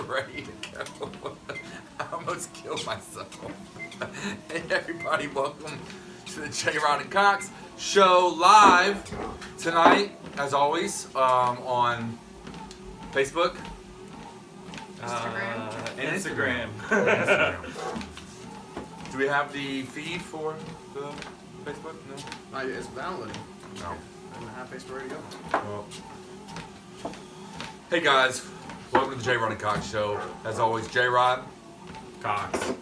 ready to go. I almost killed myself. Hey everybody, welcome to the J. Rod and Cox show live tonight, as always, on Facebook. Instagram. Do we have the feed for the Facebook? No? It's downloading. No. I don't have Facebook ready to go. Well. Hey guys, welcome to the J. Rod and Cox show. As always, J. Rod, Cox.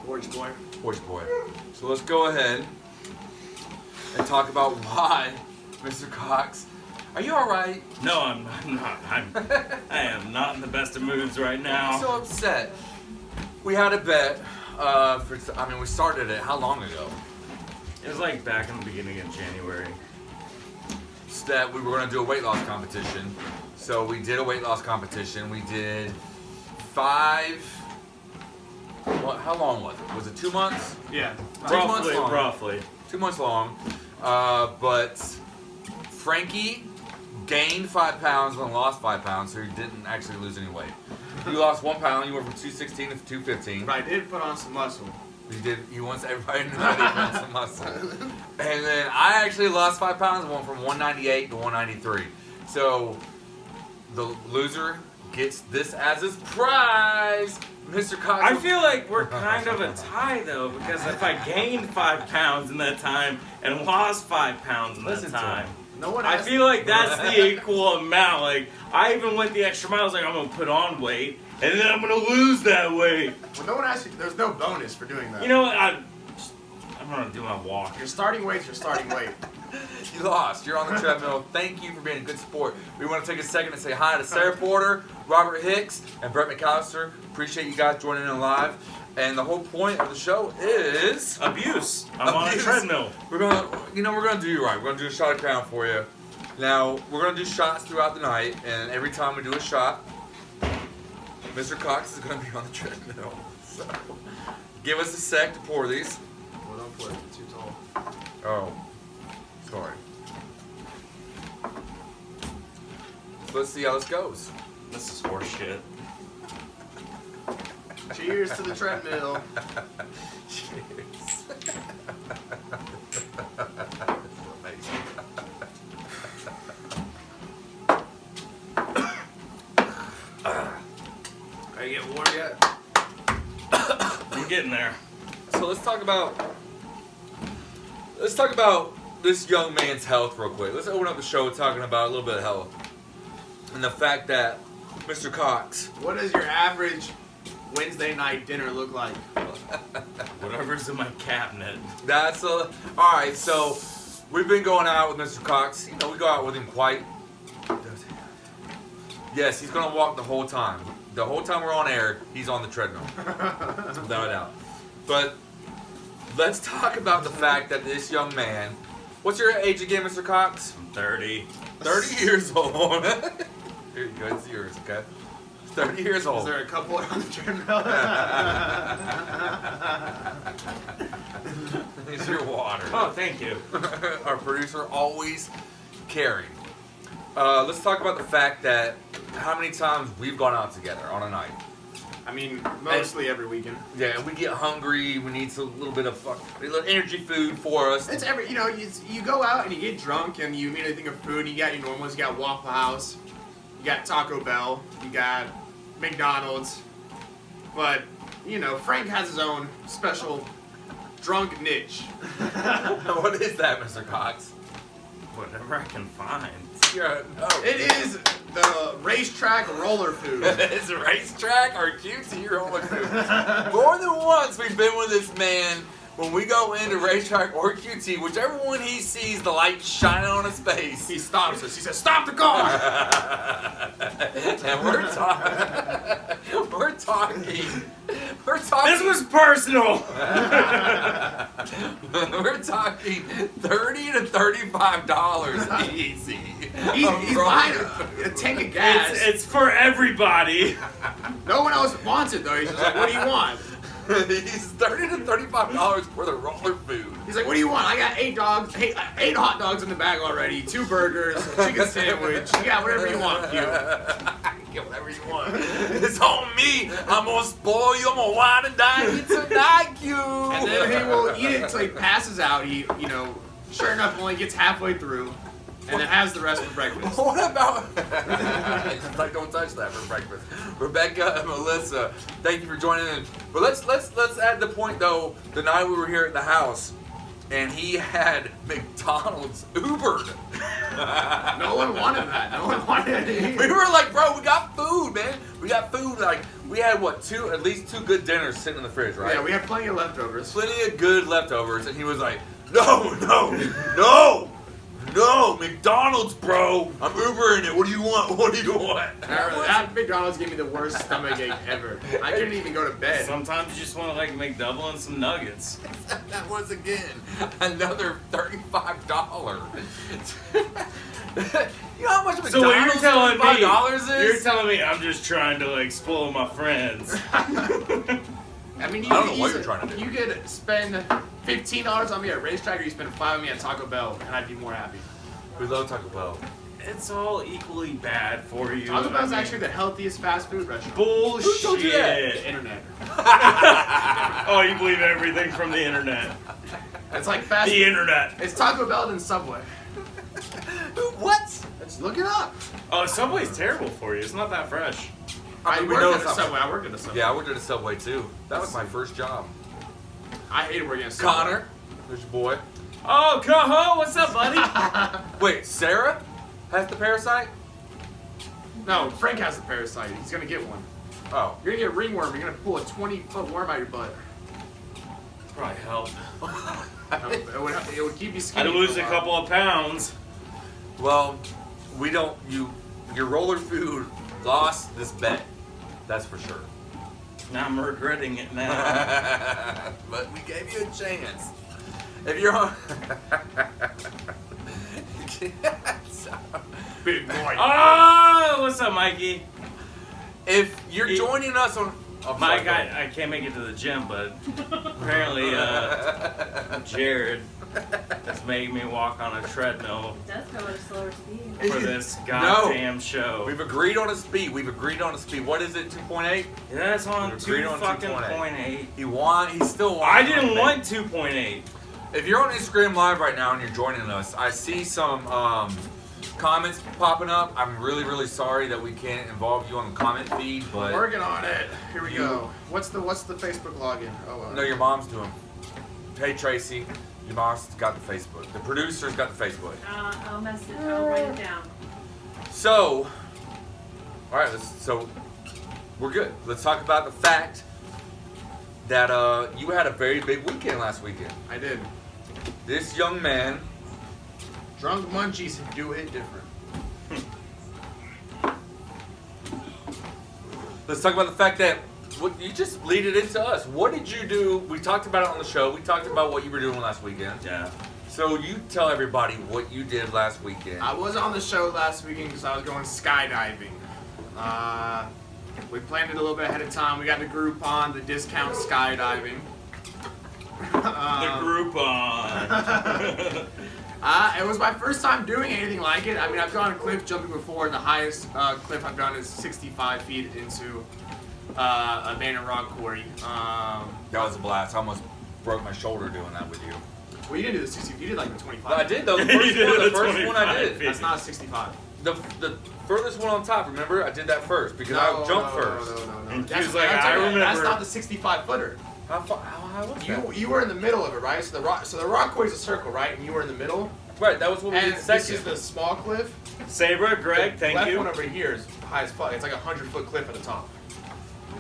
Porch boy. Porch Boy. So let's go ahead and talk about why Mr. Cox. Are you all right? No, I'm not. I am not in the best of moods right I'm now. so upset. We had a bet. We started it how long ago? It was like back in the beginning of January. That we were going to do a weight loss competition. So we did a weight loss competition. We did 5. How long was it? Was it 2 months? Yeah. 2 months long. Roughly. 2 months long. But Frankie gained 5 pounds and lost 5 pounds, so he didn't actually lose any weight. You lost 1 pound. You went from 216 to 215. But I did put on some muscle. He wants everybody to know that he wants some muscle. And then I actually lost 5 pounds, went from 198 to 193. So the loser gets this as his prize, Mr. Cox. I feel like we're kind of a tie though, because if I gained 5 pounds in that time and lost 5 pounds in that time, No one I asked feel like that's the equal amount. Like I even went the extra mile. I was like, I'm gonna put on weight, and then I'm gonna lose that weight. Well, no one asked you. There's no bonus for doing that. You know what? I'm gonna do my walk. Your starting weight's your starting weight. You lost. You're on the treadmill. Thank you for being a good sport. We want to take a second to say hi to Sarah Porter, Robert Hicks, and Brett McAllister. Appreciate you guys joining in live. And the whole point of the show is Abuse. I'm on a Abuse. treadmill. We're gonna do you right. We're gonna do a shot of Crown for you. Now we're gonna do shots throughout the night, and every time we do a shot, Mr. Cox is gonna be on the treadmill. So give us a sec to pour these. Well, don't put it too tall. Oh, sorry. So let's see how this goes. This is horse shit. Cheers to the treadmill. Cheers. Amazing. Are you getting warm yet? I'm getting there. So let's talk about this young man's health real quick. Let's open up the show talking about a little bit of health and the fact that Mr. Cox. What does your average Wednesday night dinner look like? Whatever's in my cabinet. That's all right. So we've been going out with Mr. Cox. You know, we go out with him quite. Yes, he's gonna walk the whole time. The whole time we're on air, he's on the treadmill, without a doubt. But let's talk about the fact that this young man. What's your age again, Mr. Cox? I'm 30. 30 years old. Here you go. It's yours, okay? 30 years old. Is there a couple on the treadmill? Here's your water. Oh, thank you. Our producer always caring. Let's talk about the fact that how many times we've gone out together on a night. I mean, mostly every weekend. Yeah, we get hungry. We need a little bit of a little energy food for us. It's you go out and you get drunk and you immediately think of food. You got your normals. You got Waffle House. You got Taco Bell. You got McDonald's. But Frank has his own special drunk niche. What is that, Mr. Cox? Whatever I can find. It is the racetrack roller food. It's a racetrack or QT roller food. More than once we've been with this man when we go into racetrack or QT, whichever one he sees the light shining on his face. He stops us. He says, "Stop the car!" And we're talking. This was personal. We're talking $30 to $35 easy. He's buying a tank of gas. It's for everybody. No one else wants it though. He's just like, "What do you want?" He's $30 to $35 for the roller food. He's like, "What do you want? I got 8 hot dogs in the bag already, 2 burgers, a chicken sandwich. You got whatever you want, you." Get whatever you want. It's on me. I'm gonna spoil you. I'm gonna wine and dine you tonight, you. And then he will eat it until he passes out. He, sure enough, only gets halfway through, and then has the rest for breakfast. What about? Like, don't touch that for breakfast. Rebecca and Melissa, thank you for joining in. But let's add the point though. The night we were here at the house, and he had McDonald's Ubered. No one wanted that. No one wanted it. We were like, bro, we got food, man. We got food. Like, we had at least 2 good dinners sitting in the fridge, right? Yeah, we had plenty of leftovers. Plenty of good leftovers, and he was like, no, McDonald's, bro. I'm Ubering it. What do you want? That McDonald's gave me the worst stomachache ever. I couldn't even go to bed. Sometimes you just want to like make double and some nuggets. That was again another $35. You know how much McDonald's So what you're telling me? $35 is? You're telling me I'm just trying to like spoil my friends. I mean, I don't know what you're trying to do. You could spend $15 on me at Racetrack, or you spend $5 on me at Taco Bell, and I'd be more happy. We love Taco Bell. It's all equally bad for you. Taco Bell's actually the healthiest fast food restaurant. Bullshit. Who told you that? Internet. Oh, you believe everything from the internet. It's like fast The internet. It's Taco Bell and Subway. What? Let's look it up. Oh, Subway's terrible for you. It's not that fresh. I We worked know at a Subway. Subway. I worked at a Subway. Yeah, I worked at a Subway too. That was my first job. I hated working at a Subway. Connor, there's your boy. Oh, Coho, what's up, buddy? Wait, Sarah has the parasite? No, Frank has the parasite. He's gonna get one. Oh. You're gonna get a ringworm. You're gonna pull a 20-foot worm out of your butt. Probably help. It would keep you I'd skinny. lose for a while. couple of pounds. Well, your roller food lost this bet. That's for sure. Now I'm regretting it now. But we gave you a chance. If you're on Big boy. Oh, what's up, Mikey? if you're joining us on Mike, I can't make it to the gym, but apparently Jared has made me walk on a treadmill It does go at a slower speed. for this goddamn show. We've agreed on a speed. What is it? 2.8? Yeah, it's on We've agreed 2 on fucking 2.8. point 8. He still wants. I didn't want 2.8. If you're on Instagram Live right now and you're joining us, I see some comments popping up. I'm really, really sorry that we can't involve you on the comment feed, but Working on it. Here we go. What's the Facebook login? Oh, no, your mom's doing. Hey Tracy, your mom's got the Facebook. The producer's got the Facebook. I'll message. I'll write it down. So, all right, so we're good. Let's talk about the fact that you had a very big weekend last weekend. I did. This young man. Drunk munchies do it different. Let's talk about the fact that you just lead it into us. What did you do? We talked about it on the show. We talked about what you were doing last weekend. Yeah. So you tell everybody what you did last weekend. I was on the show last weekend because I was going skydiving. We planned it a little bit ahead of time. We got the Groupon, the discount skydiving. The Groupon. It was my first time doing anything like it. I mean, I've gone cliff jumping before, and the highest cliff I've done is 65 feet into a abandoned rock quarry. That was a blast. I almost broke my shoulder doing that with you. Well, you didn't do the 60. You did like the 25. But I did though. The You first did one I did. 25. That's not a 65. The furthest one on top. Remember, I did that first because I jumped first. No. And That's, he was like, I'm I telling you, remember. That's not the 65 footer. How was that? You were in the middle of it, right? So the rock quarry is a circle, right? And you were in the middle. Right, that was what we And did this second. is the small cliff. Sabra, Greg, The thank left you. one over here is high as fuck. It's like a 100-foot cliff at the top.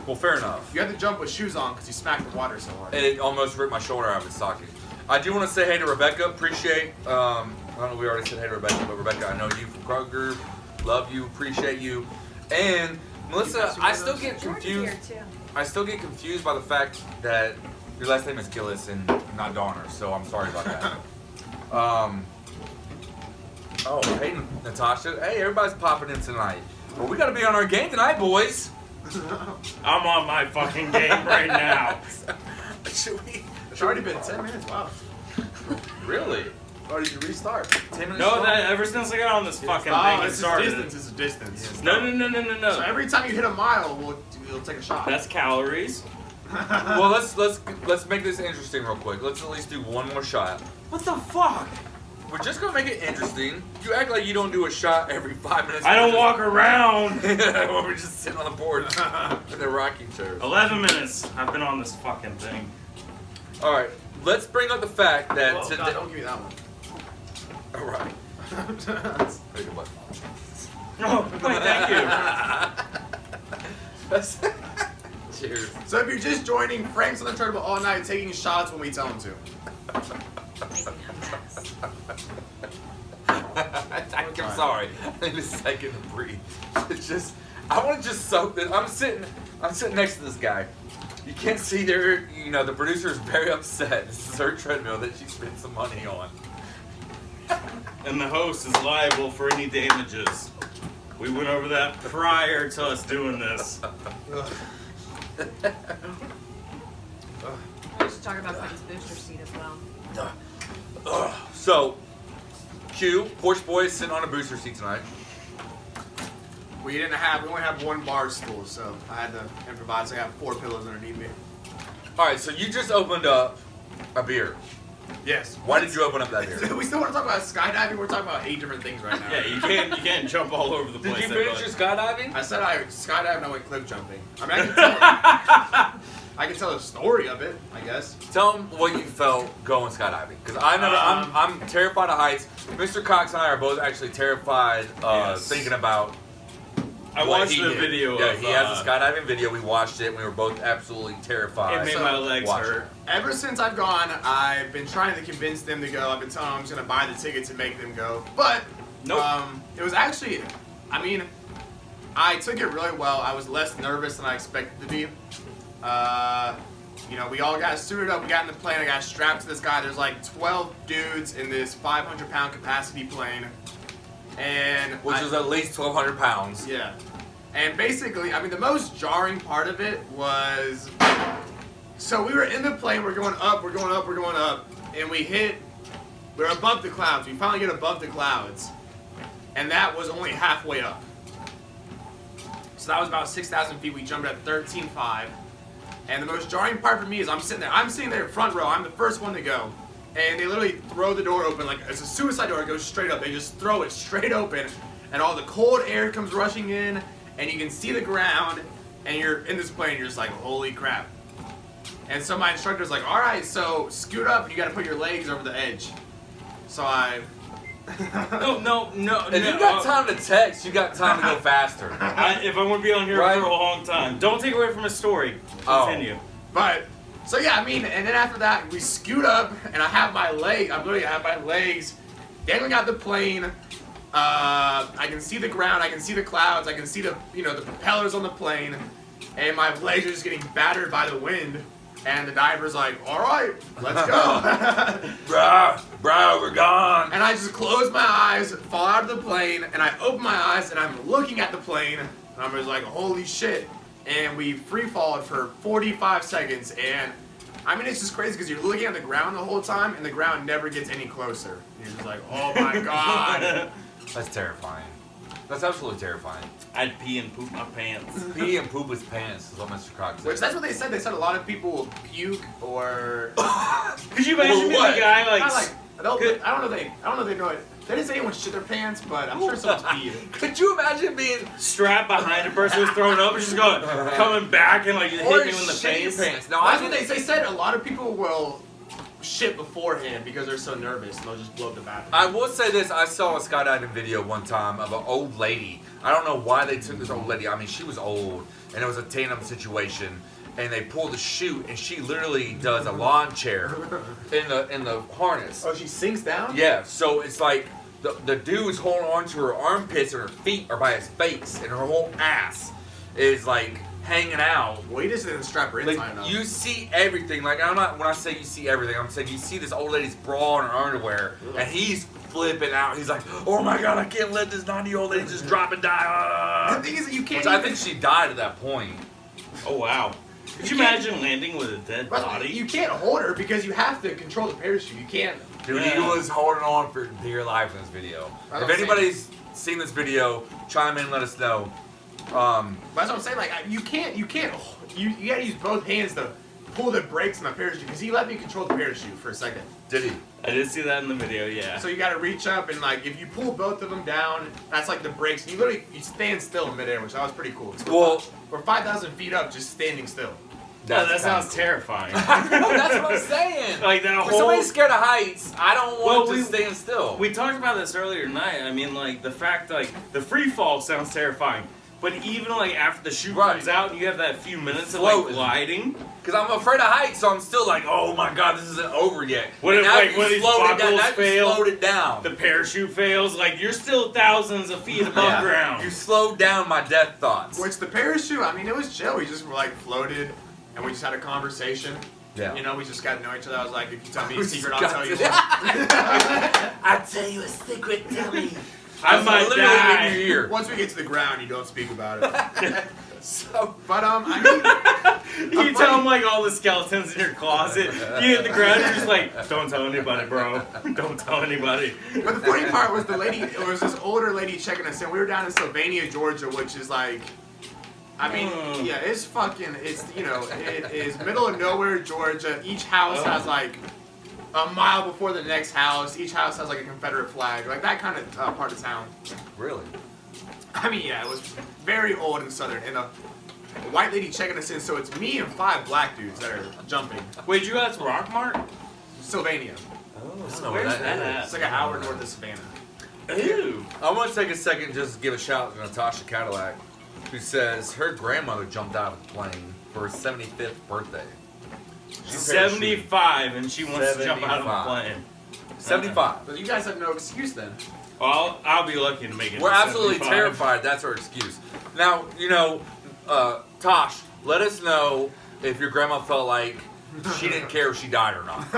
Well, fair enough. You have to jump with shoes on because you smack the water so hard. And it almost ripped my shoulder out of its socket. I do want to say hey to Rebecca. Appreciate. I don't know. We already said hey to Rebecca, but Rebecca, I know you from Kroger. Love you. Appreciate you. And Melissa, I still get George is confused. here too. I still get confused by the fact that your last name is Gillis and not Donner. So I'm sorry about that. Oh, hey Natasha. Hey, everybody's popping in tonight. Well, we got to be on our game tonight, boys. I'm on my fucking game right now. Should we? It's already been 10 minutes. Wow. Really? Or did you restart? 10 minutes. No, long? that ever since I got on this fucking Oh, thing, it it's a started. distance. It's a distance. No. So every time you hit a mile, we'll take a shot. That's calories. Well, let's make this interesting real quick. Let's at least do one more shot. What the fuck? We're just gonna make it interesting. You act like you don't do a shot every 5 minutes. I don't walk around. We're just sitting on the board in the rocking chairs. 11 minutes. I've been on this fucking thing. All right, let's bring up the fact that Oh, today. God, don't give me that one. All right. Take a bite. Oh, wait, thank you. Cheers. So if you're just joining, Frank's on the treadmill all night taking shots when we tell him to. Making a mess. I'm sorry. I need a second to breathe. It's just, I want to just soak this. I'm sitting next to this guy. You can't see there. You know, the producer is very upset. This is her treadmill that she spent some money on. And the host is liable for any damages. We went over that prior to us doing this. We should talk about Frank's booster seat as well. So, Q, Porch Boy is sitting on a booster seat tonight. We only have one bar stool, so I had to improvise. I got 4 pillows underneath me. All right, so you just opened up a beer. Yes. Why did you open up that beer? We still want to talk about skydiving. We're talking about 8 different things right now. Yeah, you can't jump all over the Did place. you finish your skydiving? I said I skydived and I went cliff jumping. I mean, I can tell a story of it, I guess. Tell them what you felt going skydiving, because I'm terrified of heights. Mr. Cox and I are both actually terrified, Yes. thinking about. I what watched he the did. video. Yeah, of, he has a skydiving video. We watched it. And we were both absolutely terrified. It made So, my legs watch hurt. Ever since I've gone, I've been trying to convince them to go. I've been telling them I'm just going to buy the ticket to make them go. But Nope. it was actually, I mean, I took it really well. I was less nervous than I expected to be. You know, we all got suited up. We got in the plane. I got strapped to this guy. There's like 12 dudes in this 500-pound capacity plane. And Which is at least 1,200 pounds. yeah. And basically, I mean, the most jarring part of it was, so we were in the plane, we're going up, and we're above the clouds. We finally get above the clouds, and that was only halfway up. So that was about 6,000 feet. We jumped at 13.5. And the most jarring part for me is I'm sitting there front row. I'm the first one to go. And they literally throw the door open like it's a suicide door. It goes straight up. They just throw it straight open, and all the cold air comes rushing in, and you can see the ground, and you're in this plane. You're just like, holy crap. And so my instructor's like, all right, so scoot up, and you got to put your legs over the edge. So I. No. If you got time to text, you got time to go faster. If I want to be on here Right. for a long time, don't take away from his story. Oh. Continue. But so yeah, I mean, and then after that we scoot up, and I have my legs dangling out the plane. I can see the ground, I can see the clouds, I can see the the propellers on the plane, and my legs are just getting battered by the wind. And the diver's like, all right, let's go. Bro, we're gone. And I just close my eyes, fall out of the plane, and I open my eyes, and I'm looking at the plane, and I'm just like, holy shit. And we free-falled for 45 seconds, and I mean, it's just crazy because you're looking at the ground the whole time, and the ground never gets any closer. And you're just like, oh my god. That's terrifying. That's absolutely terrifying. I'd pee and poop my pants. Pee and poop his pants is what Mr. Cox said. Which, that's what they said. They said a lot of people will puke or... Could you imagine being what? the guy I don't know if they know it. They didn't say anyone shit their pants, but I'm sure someone's peed. Could you imagine being strapped behind a person who's throwing up and just going, coming back and like hitting you in the shit your face? pants? Now, That's what they said. A lot of people will shit beforehand because they're so nervous and they'll just blow up the bathroom. I will say this. I saw a skydiving video one time of an old lady. I don't know why they took this old lady. I mean, she was old, and it was a tandem situation. And they pull the chute, and she literally does a lawn chair in the harness. Oh, she sinks down? Yeah, so it's like the dude's holding on to her armpits, and her feet are by his face, and her whole ass is like hanging out. Well, he just didn't strap her in Like, tight enough. you see everything. Like, I'm not, when I say you see everything, I'm saying you see this old lady's bra and her underwear, and he's flipping out. He's like, oh my god, I can't let this 90-year-old lady just drop and die. The thing is that you can't Which I think she died at that point. Oh wow. Could you can't- imagine landing with a dead But body? you can't hold her because you have to control the parachute. You can't Dude, Yeah. he was holding on for dear life in this video. That's If what I'm anybody's seen this video, chime in, let us know. But that's what I'm saying. Like you gotta use both hands to pull the brakes on the parachute because he let me control the parachute for a second. Did he? I did see that in the video, yeah. So you gotta reach up and like if you pull both of them down, that's like the brakes. You literally you stand still in midair, which that was pretty cool. Well, We're 5,000 feet up, just standing still. that kinda sounds cool. terrifying. No, that's what I'm saying. Like that When whole... somebody's scared of heights, I don't want Well, to stand still. We talked about this earlier tonight. I mean, like, the fact, like, the free fall sounds terrifying. But even, like, after the chute Right. comes out and you have that few minutes of, Floating. like, gliding. Because I'm afraid of heights, so I'm still like, oh my god, this isn't over yet. What And if, now like, you one of these slowed it down, buckles now you fail? slowed it down. The parachute fails. Like, you're still thousands of feet above Yeah. ground. You slowed down my death thoughts. Which the parachute, I mean, it was chill. We just were like floated, and we just had a conversation. Yeah. You know, we just got to know each other. I was like, if you tell me We a secret, just I'll got tell you to- one. I'll tell you a secret, tell me. I was might literally die. in your ear. Once we get to the ground, you don't speak about it. So, But I mean, You tell them, like, all the skeletons in your closet. You hit the ground, you're just like, don't tell anybody, bro. Don't tell anybody. but the funny part was the lady. It was this older lady checking us in. We were down in Sylvania, Georgia, which is like. I mean, yeah, it's fucking, it's, you know, it is middle of nowhere, Georgia. Each house has like a mile before the next house. Each house has like a Confederate flag, like that kind of part of town. really? I mean, yeah, it was very old and southern. And a white lady checking us in, so it's me and 5 black dudes that are jumping. Wait, you guys Rockmart? Sylvania. Oh, I don't so know where where's that that is. at? It's like an hour north of Savannah. Ew. I want to take a second just to give a shout out to Natasha Cadillac, who says her grandmother jumped out of the plane for her 75th birthday. She parachuted. 75 and she wants to jump out of a 75. plane. 75. But you guys have no excuse then. Well, I'll be lucky to make it. We're to absolutely 75. terrified. That's our excuse. Now, you know, Tosh, let us know if your grandma felt like she didn't care if she died or not.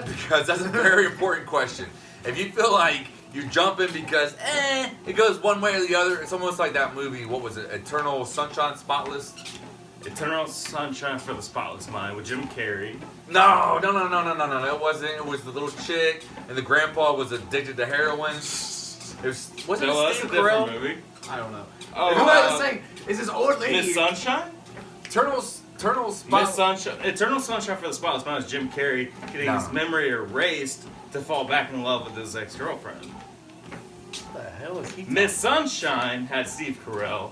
Because that's a very important question. If you feel like you're jumping because, it goes one way or the other, it's almost like that movie, what was it, Eternal Sunshine Spotless? Eternal Sunshine for the Spotless Mind with Jim Carrey. No, it wasn't. It was the little chick, and the grandpa was addicted to heroin. Wasn't No, it that's a Steve different Carell? movie. I don't know. Oh, Who I was saying is this old lady. Miss Sunshine? Eternal Miss Spot. Sunshine. Eternal Sunshine for the Spotless Mind is Jim Carrey getting his memory erased to fall back in love with his ex-girlfriend. What the hell is he? Miss Sunshine had Steve Carell,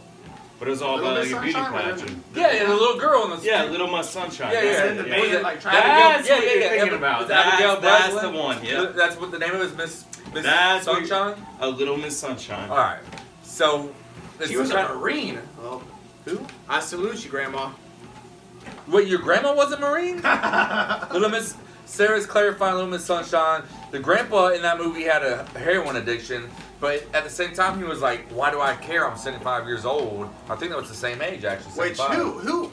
but it was all Little about Miss like a beauty Sunshine, or pageant. Yeah, and the little girl in the Yeah, Little Miss Sunshine. Yeah, That's yeah. it, the yeah. band, like, trying That's yeah, what yeah, you're yeah. thinking about. Abigail That's Breslin? the one, yeah. That's what the name of it is, Miss That's what- Sunshine. A Little Miss Sunshine. All right, so it's She was kind a Marine. Well, who? I salute you, Grandma. Wait, your grandma was a Marine? Little Miss Sarah's clarifying Little Miss Sunshine. The grandpa in that movie had a heroin addiction, but at the same time he was like, "Why do I care? I'm 75 years old." I think that was the same age actually. Which 75. who?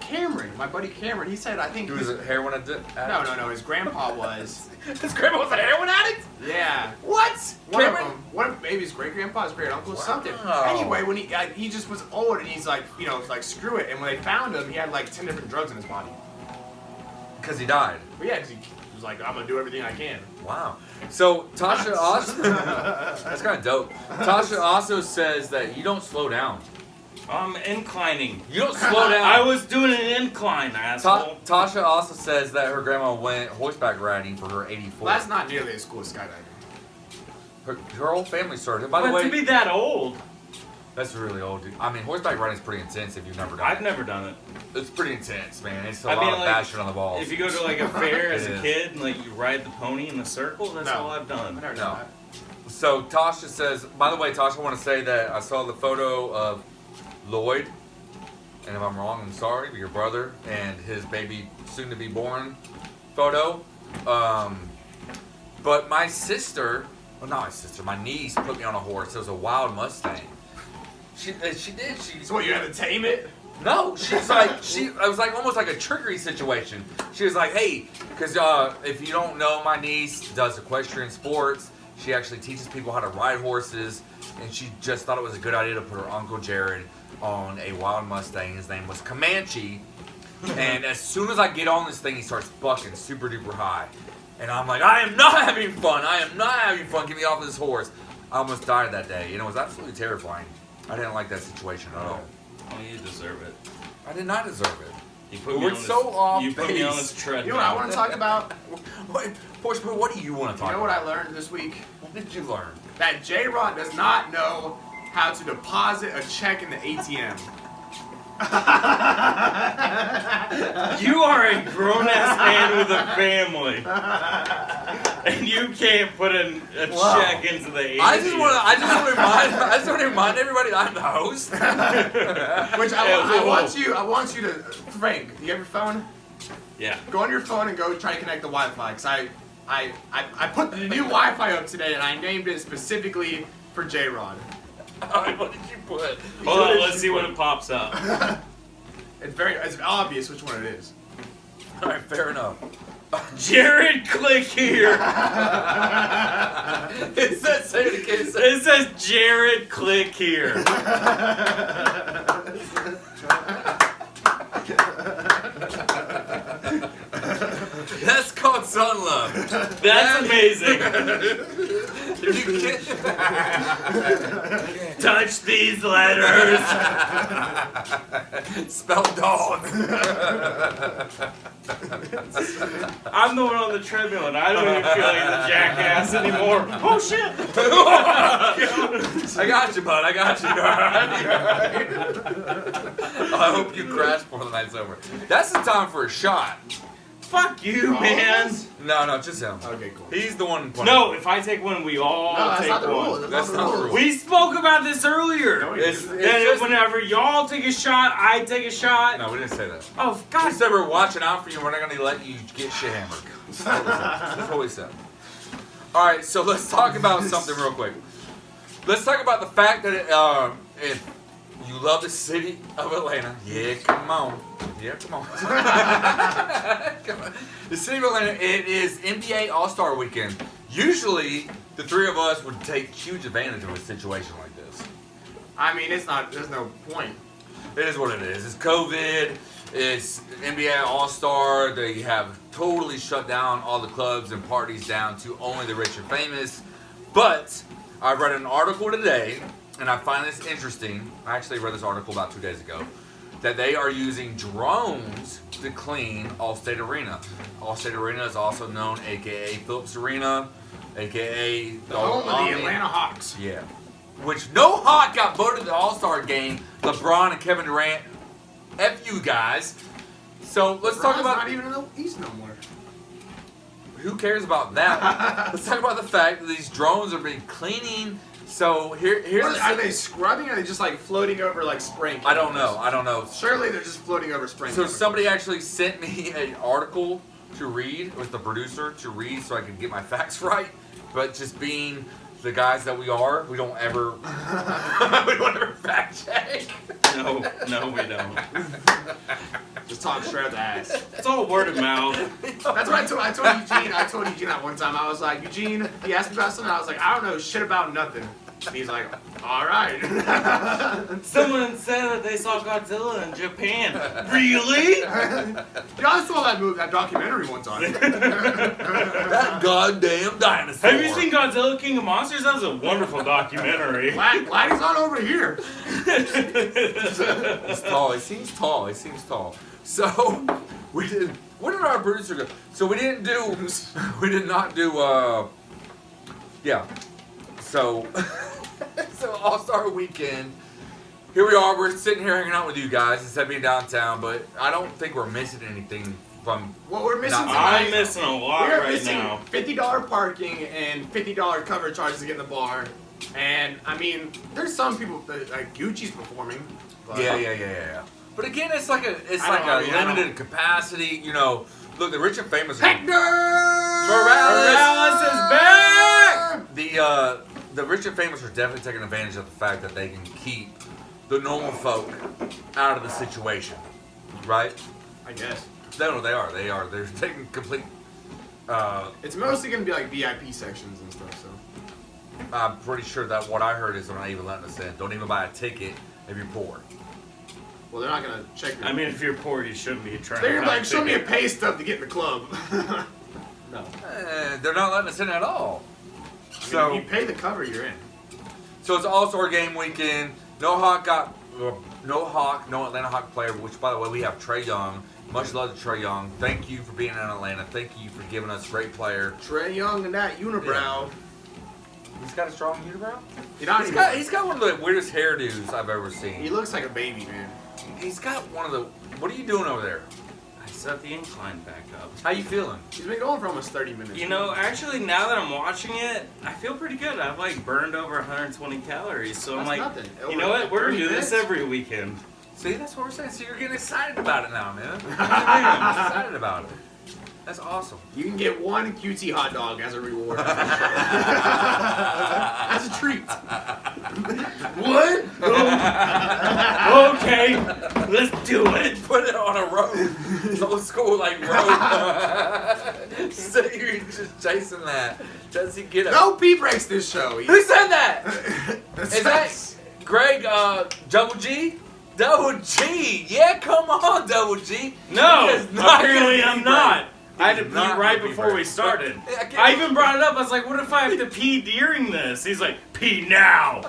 Cameron, my buddy Cameron. He said I think He was a heroin addict. no. His grandpa was. His grandma was a heroin addict. Yeah. What? One of Cameron? them. One of maybe his great grandpa, his great uncle, Wow. something. Anyway, when he just was old and he's like, you know, like screw it. And when they found him, he had like 10 different drugs in his body. Because he died. But yeah, 'cause he was like, I'm gonna do everything I can. Wow. So Tasha also that's kind of dope. Tasha also says that you don't slow down. I'm inclining. You don't slow down. I was doing an incline, asshole. Tasha also says that her grandma went horseback riding for her 84th. Well, that's not nearly as cool as skydiving. Her whole family started. By the But way, to be that old, that's really old, dude. I mean, horseback riding is pretty intense if you've never done I've it. never done it. It's pretty intense, man. It's a I lot mean, of like, bashing on the balls. If you go to like a fair as It a is. kid and like you ride the pony in a circle, that's No. all I've I done. never No. done that. So Tasha says, by the way, Tasha, I want to say that I saw the photo of Lloyd, and if I'm wrong, I'm sorry, but your brother and his baby soon to be born photo. But my sister, well, not my sister, my niece put me on a horse. It was a wild Mustang. She did. So what? You had to tame it? No, she's like, it was like almost like a trickery situation. She was like, hey, because if you don't know, my niece does equestrian sports. She actually teaches people how to ride horses, and she just thought it was a good idea to put her Uncle Jared on a wild Mustang. His name was Comanche, and as soon as I get on this thing, he starts bucking super duper high. And I'm like, I am not having fun. I am not having fun. Get me off this horse. I almost died that day. It was absolutely terrifying. I didn't like that situation at all. Oh, you deserve it. I did not deserve it. You put me We're on this, so off You put me on base. this treadmill. You know what I want to talk about? Porsche, what do you want to talk You know what about? I learned this week? What did you learn? That J-Rod does not know how to deposit a check in the ATM. You are a grown-ass man with a family, and you can't put a Wow. check into the ATM. I just want to remind everybody I'm the host. Which I want you to, Frank, do you have your phone? Yeah. Go on your phone and go try to connect the Wi-Fi. Because I put the new Wi-Fi up today and I named it specifically for J-Rod. What did you put? Hold on, let's see when it pops up. It's obvious which one it is. All right, fair enough. Jared, click here. It says, say it again. It says Jared, click here. That's called Sun Love. That's amazing. You can't- Touch these letters. Spell dog. I'm the one on the treadmill, and I don't even feel like the jackass anymore. Oh shit! I got you, bud. I got you. All right. I hope you crash before the night's over. That's the time for a shot. Fuck you, man. No, just him. Okay, cool. He's the one playing. No, if I take one, we all No, that's take not the one. rule. That's not the rule. We spoke about this earlier. No, we It's- didn't. it's That just- whenever y'all take a shot, I take a shot. No, we didn't say that. Oh We God! said we're watching out for you. We're not going to let you get shit hammered. That's what we said. All right, so let's talk about something real quick. Let's talk about the fact that if you love the city of Atlanta, yeah, come on. Come on. The city of Atlanta, it is NBA All-Star Weekend. Usually, the three of us would take huge advantage of a situation like this. I mean, there's no point. It is what it is. It's COVID. It's NBA All-Star. They have totally shut down all the clubs and parties down to only the rich and famous. But I read an article today, and I find this interesting. I actually read this article about 2 days ago, that they are using drones to clean Allstate Arena. Allstate Arena is also known, a.k.a. Phillips Arena, a.k.a. The home of the Atlanta Hawks. Yeah. Which no Hawk got voted to the All-Star game. LeBron and Kevin Durant. F you guys. So let's talk LeBron's about not even in the East no more. who cares about that. Let's talk about the fact that these drones are being cleaning. So here's Are they scrubbing or are they just like floating over like spray? I don't know. Surely they're just floating over spray. So chemicals. somebody actually sent me an article to read with the producer to read so I could get my facts right. But just being the guys that we are, we don't ever fact check. No, we don't. just talk straight up the ass. It's all word of mouth. That's what I told Eugene. I told Eugene that one time. I was like, Eugene, he asked me about something. I was like, I don't know shit about nothing. And he's like, all right. Someone said that they saw Godzilla in Japan. Really? Yeah, I saw that documentary one time. That goddamn dinosaur. Have you seen Godzilla King of Monsters? That was a wonderful documentary. Glad he's not over here. He's tall. He seems tall. So we did. Where did our producer go? So we did not do. Yeah. So All-Star Weekend. Here we are. We're sitting here hanging out with you guys instead of being downtown. But I don't think we're missing anything from. What we're missing Not- tonight. I'm missing a lot We're right missing now. $50 parking and $50 cover charges to get in the bar. And I mean, there's some people like Gucci's performing. But Yeah. But again, it's like a I don't- limited capacity. You know, look, the rich and famous. Hector Morales is back! The rich and famous are definitely taking advantage of the fact that they can keep the normal folk out of the situation, right? I guess. No, they are. They're taking complete. It's mostly gonna be like VIP sections and stuff. So I'm pretty sure that what I heard is they're not even letting us in. Don't even buy a ticket if you're poor. well, they're not gonna check. I mean, if you're poor, you shouldn't be trying they're to like, show me a ticket. pay stub to get in the club. No. They're not letting us in at all. So if you pay the cover, you're in. So it's All-Star Game weekend. No Atlanta Hawk player, which, by the way, we have Trae Young. Much love to Trae Young. Thank you for being in Atlanta. Thank you for giving us a great player. Trae Young and that unibrow. He's got a strong unibrow? He's got one of the weirdest hairdos I've ever seen. He looks like a baby, man. He's got one of the... What are you doing over there? I set the incline back up. How you feeling? He's been going for almost 30 minutes. You know, actually, now that I'm watching it, I feel pretty good. I've like burned over 120 calories, so I'm like, nothing. you know what? We're gonna do this 30 every weekend. See, that's what we're saying. So you're getting excited about it now, man. I'm excited about it. That's awesome. You can get one QT hot dog as a reward. As a treat. What? Okay, let's do it. Put it on a rope. It's old school, like rope. So you're just chasing that. Does he get it? No pee breaks this show. Who said that? Is Is that Greg Double G? Double G. Yeah, come on, Double G. No, He is not apparently gonna I'm pee not. break. I had to pee Not right gonna pee before break. we started. But I even brought it up. I was like, what if I have to pee during this? He's like, pee now.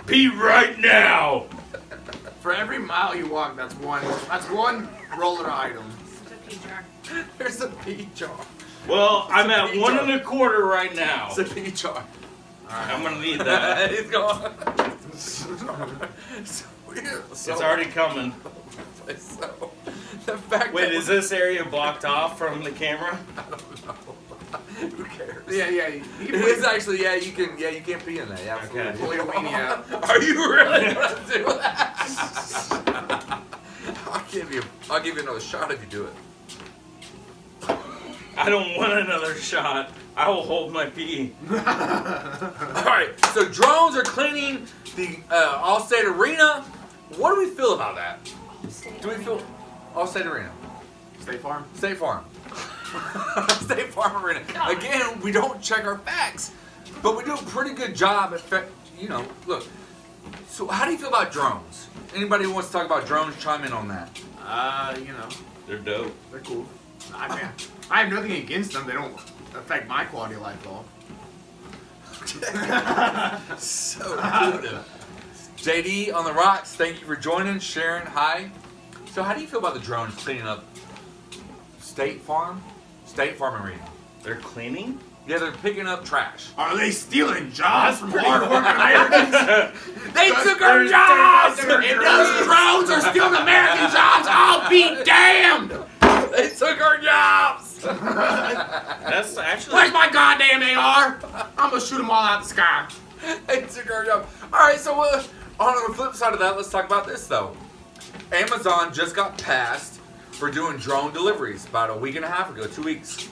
Pee right now. For every mile you walk, that's one roller item. It's a pea jar. There's a pea jar. Well, I'm at pee 1 jar.1/4 right now. It's a pea jar. I'm gonna need that. He's going. So weird. It's already coming. So, the fact Wait, that is this area blocked off from the camera? I don't know. Who cares? Yeah. You It can is actually, you can't pee in that. Yeah, absolutely. Okay. pull your weenie out. Are you really gonna do that? I'll give you another shot if you do it. I don't want another shot. I will hold my pee. Alright, so drones are cleaning the Allstate Arena. What do we feel about that? Do we feel Allstate Arena? State Farm. State Farm. State Farm Arena. Again, we don't check our facts, but we do a pretty good job at, look. So how do you feel about drones? Anybody who wants to talk about drones, chime in on that. They're dope. They're cool. I have nothing against them. They don't affect my quality of life at all. So good. JD on the rocks, thank you for joining. Sharon, hi. So how do you feel about the drones cleaning up State Farm Arena? They're cleaning? Yeah, they're picking up trash. Are they stealing jobs from hard-working Americans? They took our jobs! If those drones are stealing American jobs, I'll be damned! They took our jobs! That's actually. Where's my goddamn AR? I'm gonna shoot them all out the sky. They took our jobs. Alright, so on the flip side of that, let's talk about this though. Amazon just got passed for doing drone deliveries about a week and a half ago, 2 weeks.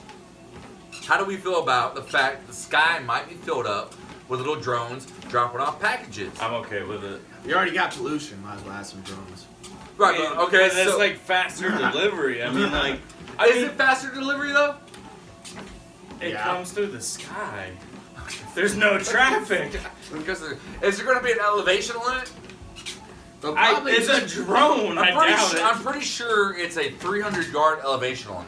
How do we feel about the fact the sky might be filled up with little drones dropping off packages? I'm okay with it. You already got pollution. Might as well have some drones. Right, I mean, okay, That's so like faster delivery. I mean, like. is it faster delivery though? It Yeah. comes through the sky. There's no traffic. Because is there going to be an elevation limit? They'll probably It's a drone. I doubt it. I'm pretty sure it's a 300-yard elevation limit.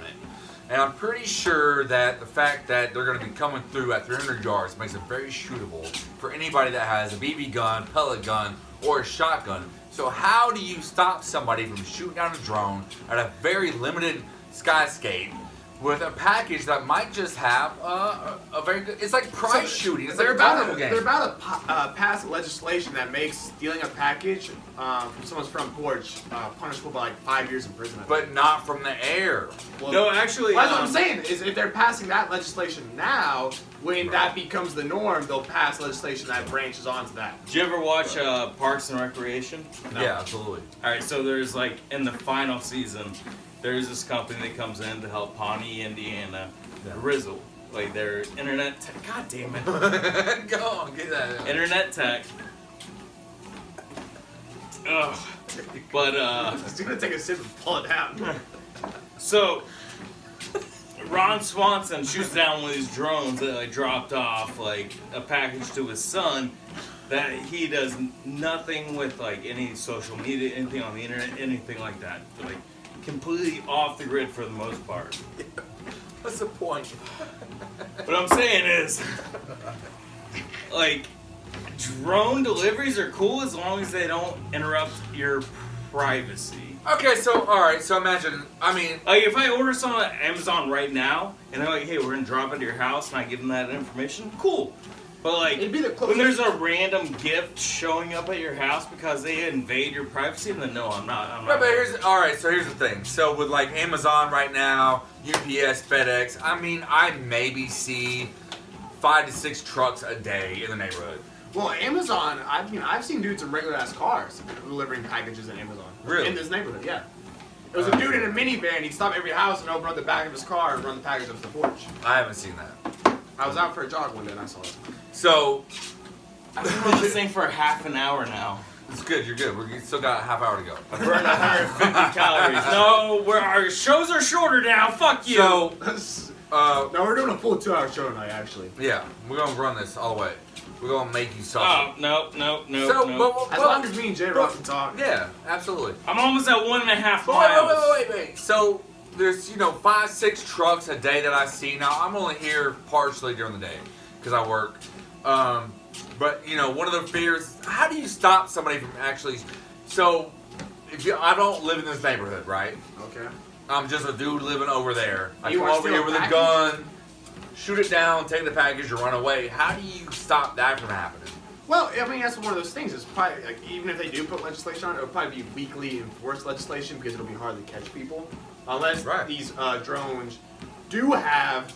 And I'm pretty sure that the fact that they're going to be coming through at 300 yards makes it very shootable for anybody that has a BB gun, pellet gun, or a shotgun. So how do you stop somebody from shooting down a drone at a very limited skyscape with a package that might just have a very good... It's like prize shooting. It's like a carnival game. They're about to pass legislation that makes stealing a package from someone's front porch punishable by like 5 years in prison. But not from the air. Well, No, actually. that's what I'm saying. Is if they're passing that legislation now, when that becomes the norm, they'll pass legislation that branches onto that. Did you ever watch Parks and Recreation? No. Yeah, absolutely. All right, so there's like in the final season, there's this company that comes in to help Pawnee, Indiana, Yeah. Rizzle, like their internet. God damn it, Go on, get that. internet tech. Ugh. But I'm just gonna take a sip and pull it out. so Ron Swanson shoots down one of these drones that like dropped off like a package to his son. That he does nothing with like any social media, anything on the internet, anything like that. Like completely off the grid for the most part. What's the point? What I'm saying is, like, drone deliveries are cool as long as they don't interrupt your privacy. Okay, so alright, so imagine, I mean, Like, if I order something on Amazon right now, and they're like, hey, we're gonna drop it to your house, and I give them that information, cool. But like, It'd be the when closest. there's a random gift showing up at your house because they invade your privacy, then no, I'm not. right, but here's the thing. So with like Amazon right now, UPS, FedEx, I mean, I maybe see 5 to 6 trucks a day in the neighborhood. Well, Amazon, I've seen dudes in regular ass cars delivering packages at Amazon. Really? In this neighborhood, yeah. There was a dude in a minivan. He'd stop every house and open up the back of his car and run the package up to the porch. I haven't seen that. I was out for a jog one day and I saw it. So I've been on this thing for half an hour now. it's good. You're good. We still got a half hour to go. I burned 150 calories. No, our shows are shorter now. Fuck you. So, No, we're doing a full 2-hour show tonight, actually. yeah, we're gonna run this all the way. We're gonna make you suffer. Oh, no. As long as me and J-Rock can talk. Yeah, absolutely. I'm almost at 1.5 But miles. wait. So there's 5, 6 trucks a day that I see. Now I'm only here partially during the day because I work. But one of the fears. How do you stop somebody from actually? So I don't live in this neighborhood, right? Okay. I'm just a dude living over there. I You come wanna over steal here a with a package? gun, shoot it down, take the package, and run away. How do you stop that from happening? Well, I mean, that's one of those things. It's probably, like, even if they do put legislation on it, it'll probably be weekly enforced legislation because it'll be hard to catch people. Unless Right. these drones do have,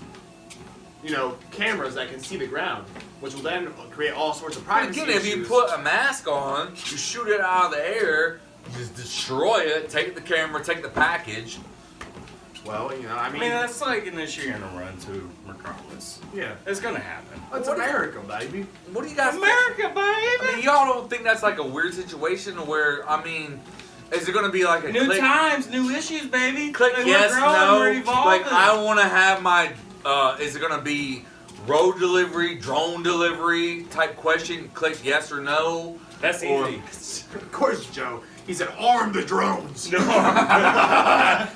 cameras that can see the ground, which will then create all sorts of But privacy again, if you issues. put a mask on, you shoot it out of the air, you just destroy it, take the camera, take the package. Well, I I mean, mean, that's like an issue you're gonna run to regardless. yeah. It's gonna happen. It's America, baby. What do you guys America, think? I baby! mean, y'all don't think that's like a weird situation where, is it going to be like a New click, times, new issues, baby. click Like, yes, we're growing, no? we're evolving. Like, I want to have my, is it going to be road delivery, drone delivery type question, click yes or no? That's Or- easy. Of course, Joe. He said, arm the drones. No.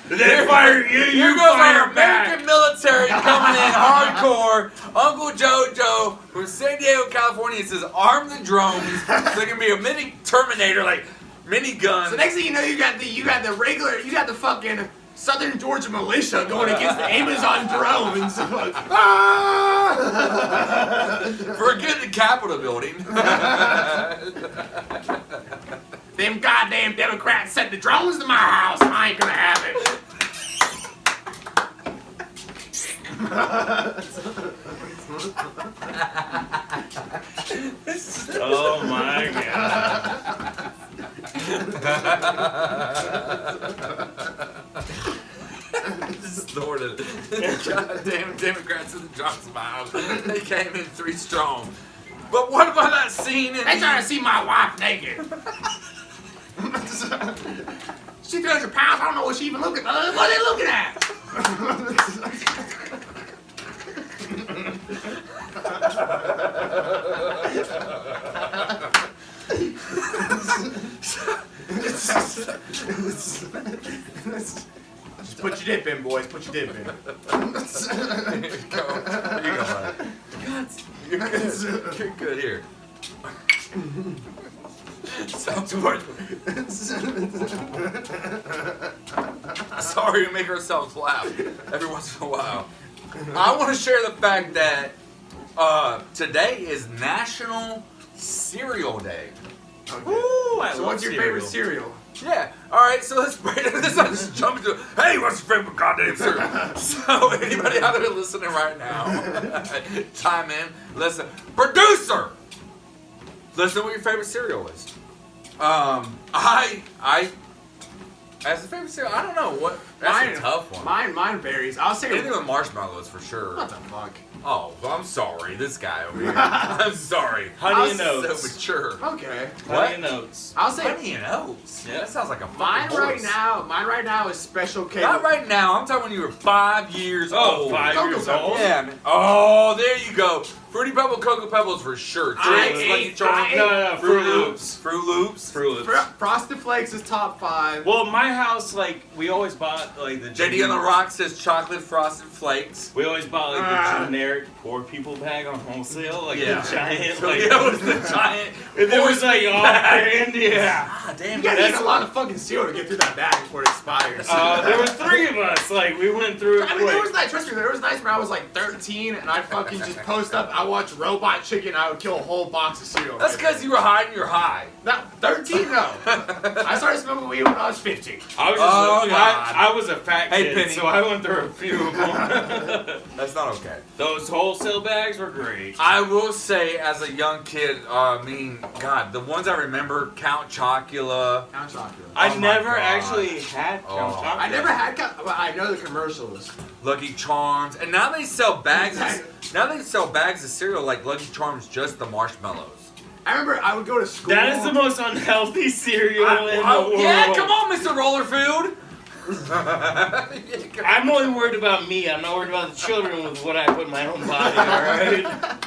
They fire you, Here you goes fire our American back. military coming in hardcore. Uncle Jojo from San Diego, California says, arm the drones. So there can be a mini Terminator, like mini gun. So next thing you know, you got the fucking Southern Georgia militia going against the Amazon drones. Ah! Forget the Capitol building. Them goddamn Democrats sent the drones to my house. I ain't gonna have it. Oh my god. Snorted. Goddamn Democrats in the Johnson Miles. They came in 3 strong. But what about that scene in They trying to see my wife naked. She 300 pounds. I don't know what she even looking. What are they looking at? Just put your dip in, boys. Put your dip in. Here you go. Here you go, buddy. You're good. You're good here. Sorry to make ourselves laugh every once in a while. I want to share the fact that today is National Cereal Day. Okay. Ooh, I So love what's your favorite cereal? Yeah. All right. So let's break into this. I'm just jumping to. Hey, what's your favorite goddamn cereal? So anybody out there listening right now, chime in. Listen, producer. Listen, what your favorite cereal is. As a favorite cereal, I don't know what. That's a tough one. Mine varies. I'll say. Anything with marshmallows for sure. What the fuck? Oh, well, I'm sorry. This guy over here. I'm sorry. Honey I'll and So Oats. mature. Okay. Honey and Oats. I'll say Honey and Oats. Yeah. That sounds like a fucking mine right horse. now is Special K. Not right now. I'm talking when you were 5 years Oh, old. 5 Cocoa years Pebbles. old? Yeah, man. Oh, there you go. Fruity Pebble, Cocoa Pebbles for sure. I Tricks, ate- Lucky Charms. No, Fruit Loops. Fruit Loops. Fruit Loops. Frosted Flakes is top 5. Well, my house, like, we always bought, like, the... JD on the Rock says chocolate frosted flakes. We always bought, like, the generic poor people bag on wholesale. Like, Yeah. the giant, So, like... yeah, it was the giant. And there was, like, all brand, yeah. Ah, damn. You gotta eat That's a lot of fucking cereal to get through that bag before it expires. There were 3 of us. Like, we went through it I mean, there quick. was nice. Trust me, there was nice when I was like 13, and I'd fucking just post up. I watched Robot Chicken. I would kill a whole box of cereal. That's because you were hiding your high. Not 13, no. I started smoking weed when I was 15. I was just Oh, God. I was a fat Hey, kid, Penny. so I went through a few of them. That's not okay. Those wholesale bags were great. I will say, as a young kid, God, the ones I remember, Count Chocula. Count Chocula. I Oh my never God. actually had Count Oh. Chocula. I never had but I know the commercials. Lucky Charms, and now they sell bags. Of cereal like Lucky Charms, just the marshmallows. I remember I would go to school. That is the most unhealthy cereal in the world. Yeah, come on, Mr. Rollerfood. I'm only worried about me. I'm not worried about the children with what I put in my own body, alright?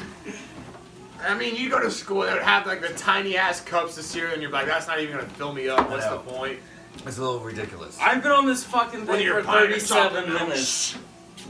I mean, you go to school, they would have like the tiny ass cups of cereal, and you're like, that's not even gonna fill me up. What's the point? It's a little ridiculous. I've been on this fucking When thing you're for buying a 37 chocolate milk, minutes.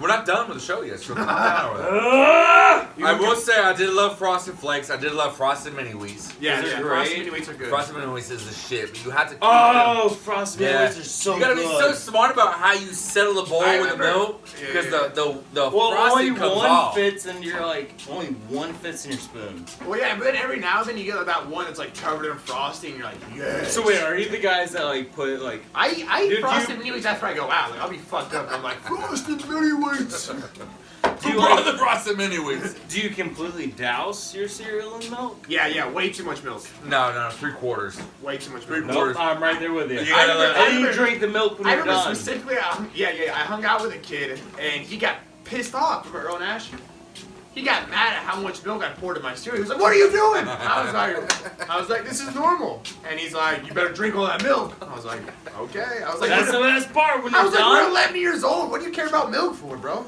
We're not done with the show yet, so calm down with it. Ah! I will say I did love Frosted Flakes. I did love Frosted Mini Wheats. Yeah, Is it yeah. great? Frosted Mini Wheats are good. Frosted Mini Wheats is the shit, but you have to keep Oh, them. Frosted Yeah. Mini are so You gotta good. be so smart about how you settle the bowl I with the remember- milk, Yeah, because yeah. the Well, only frosting comes one off. fits, and you're like, only one fits in your spoon. Well, yeah, but then every now and then you get like, that one that's like covered in frosting, and you're like, yes. So wait, are you the guys that like put like? I eat Dude, Frosted you- Mini Wheats after I go out. Like, I'll be fucked up. I'm like, Frosted Mini Wheats. Do you Brought like? the Frosted Mini Wheats. Do you completely douse your cereal in milk? Yeah, way too much milk. No, 3/4. Way too much Three milk. quarters. Nope, I'm right there with you. You gotta let- And you drink the milk when I you're remember done. specifically, I hung out with a kid, and he got pissed off. Remember Earl Nash? He got mad at how much milk I poured in my cereal. He was like, "What are you doing?" I was like, "This is normal." And he's like, "You better drink all that milk." I was like, "Okay." I was like, That's the best part when I you're was like, "We're done. 11 years old. What do you care about milk for, bro?"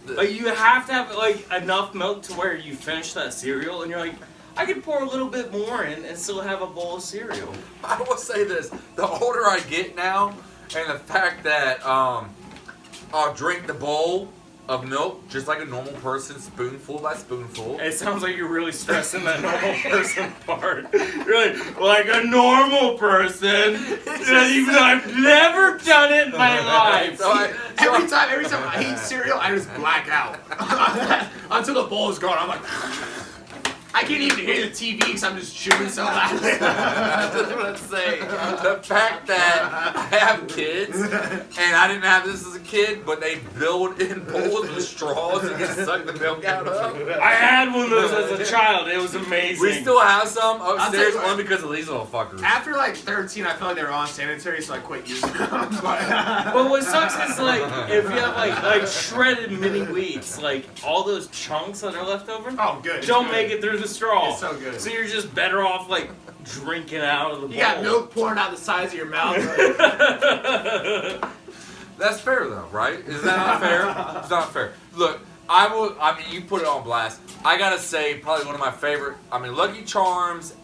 Like you have to have like enough milk to where you finish that cereal, and you're like, I could pour a little bit more in and still have a bowl of cereal. I will say this: the older I get now, and the fact that I'll drink the bowl of milk just like a normal person, spoonful by spoonful. It sounds like you're really stressing that normal person part. You're like a normal person, even though I've never done it in my life. Every time I eat cereal, I just black out until the bowl is gone. I'm like, I can't even hear the TV because I'm just chewing so loudly. I was gonna say the fact that I have kids and I didn't have this as a kid, but they build in bowls with straws you can suck the milk out of. I had one of those as a child. It was amazing. We still have some upstairs, you what. only because of these little fuckers. After like 13, I felt like they were unsanitary, so I quit using them. But what sucks is like if you have like shredded mini wheats, like all those chunks that are left over, Oh, good. It's don't good. make it through the straw. It's so good. So you're just better off like drinking out of the bowl. You got milk pouring out the sides of your mouth. That's fair though, right? Is that not fair? It's not fair. Look, I mean, you put it on blast. I gotta say, probably one of my favorite. I mean, Lucky Charms,